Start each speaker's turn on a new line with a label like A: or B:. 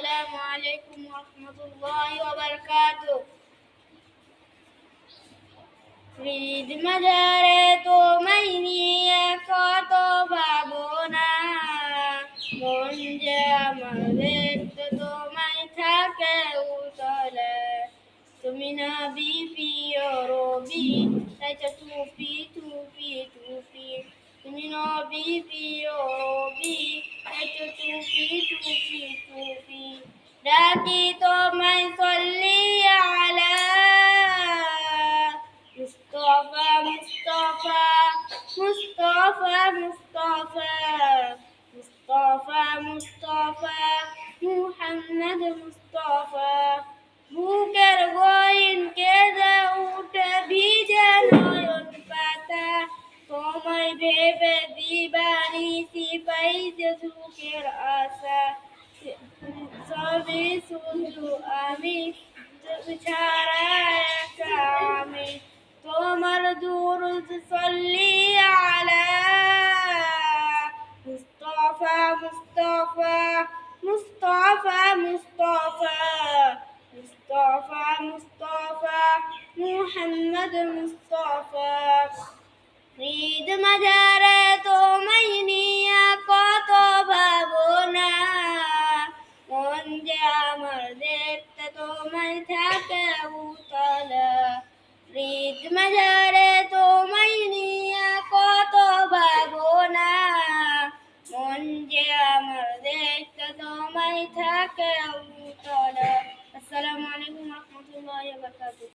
A: আসসালামু আলাইকুম ওয়া রাহমাতুল্লাহি ওয়া বারাকাতুহু। ঈদ মাজারে তোমায় নিয়ে কত ভাবনা, মন যে আমার দেখতে তোমায় থাকে উতলে। তুমি নবী প্রিয় রবি, তাই তো টুপি টুপি টুপি। তুমি নবী প্রিয় রবি, তাই তো টুপি টুপি টুপি। ডাকি তোমায় সল্লি আলা মুস্তাফা মুস্তাফা মুস্তাফা মুস্তাফা মুস্তাফা মুস্তাফা মুহাম্মদ মুস্তাফা। বুকের গহীন কেঁদে উঠে ভিজে নয়ন পাতা, তোমায় ভেবে দিবানিশি পাই যে সুখের আশা। সবই শুধু আমি, তুমি ছাড়া একা আমি। তোমার দুরূদ সল্লি আলা মুস্তাফা মুস্তাফা মুস্তাফা মুস্তাফা মুস্তাফা মুস্তাফা মুহাম্মদ মুস্তাফা। ঈদ মাজারে তোমায় নিয়ে কত ভাবনা, মন যে আমার দেখতে তোমায় থাকে উতলা। ঈদ মাজারে তোমায় নিয়ে কত ভাবনা, মন যে আমার দেখতে তোমায় থাকে উতলা। আসসালামু আলাইকুম ওয়া রাহমাতুল্লাহি ওয়া বারাকাতুহু।